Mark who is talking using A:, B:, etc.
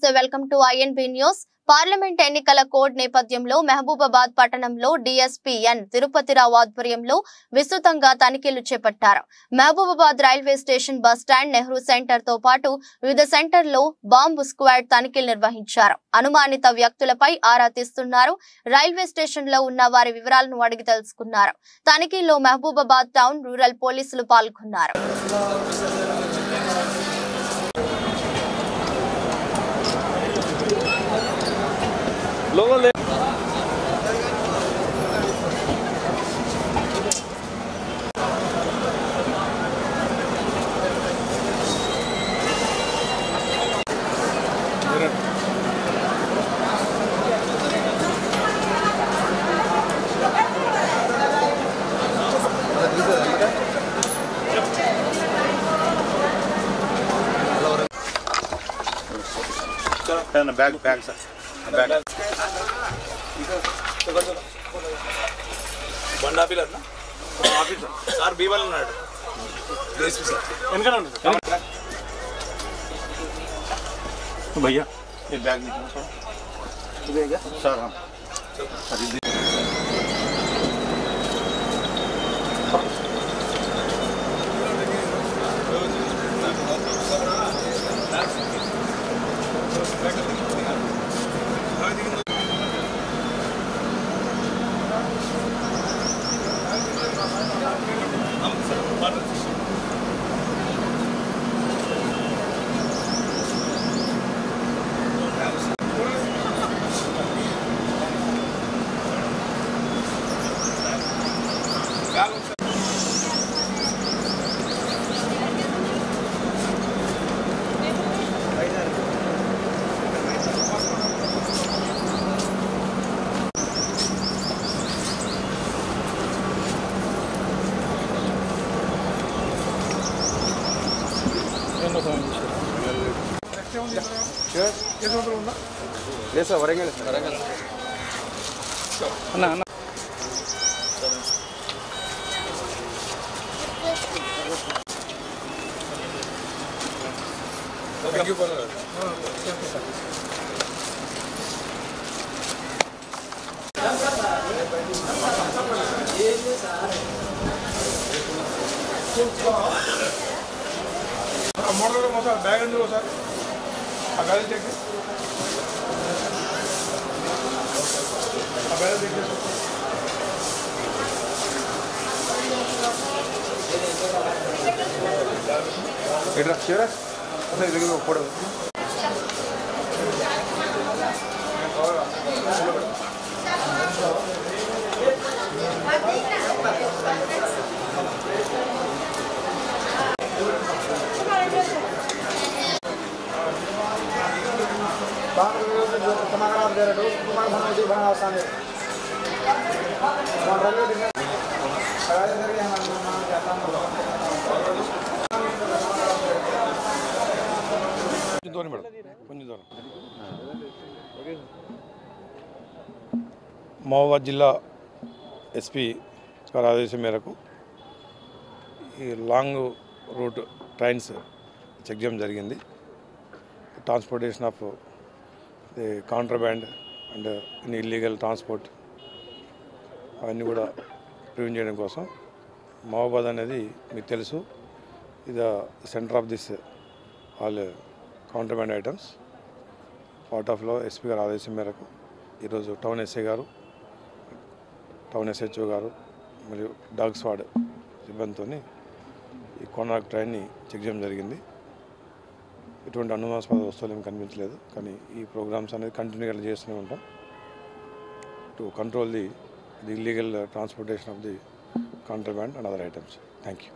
A: నమస్తే welcome to INB news. Parliament ఎన్నికల code నేపథ్యంలో మహబూబాబాద్ పట్టణంలో DSP N తిరుపతిరావు ఆధ్వర్యంలో విస్తృతంగా తనిఖీలు చేపట్టారు. Mahabubabad railway station, bus stand, Nehru centre తో పాటు వివిధ సెంటర్లో బాంబు స్క్వాడ్ తనిఖీలు నిర్వహించారు. అనుమానిత వ్యక్తులపై ఆరా తీస్తున్నారు. రైల్వే స్టేషన్ లో ఉన్న వారి వివరాలను అడిగి తెలుసుకున్నారు. తనిఖీల్లో మహబూబాబాద్ టౌన్, రూరల్ పోలీసులు పాల్గొన్నారు.
B: लोगों ले बैग बैग सर बैग బండి ఆఫీసర్ ఆఫీసర్ సార్ బీవల్ ఉన్నాడు డీఎస్పీ సార్ వెనకనే ఉన్నాడు भैया ये बैग निकालो सर हाँ सर వరంగల్ అన్న అన్న థ్యాంక్ యూ మోడల్ మొత్తం బ్యాగ్ ఎందుకు సార్ ఆ బ్యాగ్ చెక్ ఆ బ్యాగ్ చెక్ ఎట్లా చివరా అసలు ఇది ఫోటో మహబూబాబాద్ జిల్లా ఎస్పీ గారి ఆదేశం మేరకు ఈ లాంగ్ రూట్ ట్రైన్స్ చెక్ చేయడం జరిగింది. Transportation of the contraband and illegal transport అవన్నీ కూడా ప్రివెంట్ చేయడం కోసం. మహబూబాబాద్ అనేది మీకు తెలుసు, ఇది centre of this all contraband items. Part of లో ఎస్పీ గారి ఆదేశం మేరకు ఈరోజు టౌన్ ఎస్ఐ గారు, టౌన్ SHO గారు మరియు డాగ్ స్క్వాడ్ సిబ్బందితో ఈ కోనార్క్ ట్రైన్ని చెక్ చేయడం జరిగింది. ఎటువంటి అనుమానాస్పద వస్తువులు ఏమి కనిపించలేదు. కానీ ఈ ప్రోగ్రామ్స్ అనేది కంటిన్యూగా చేస్తూనే ఉంటాం to control the illegal transportation of the contraband and other items. Thank you.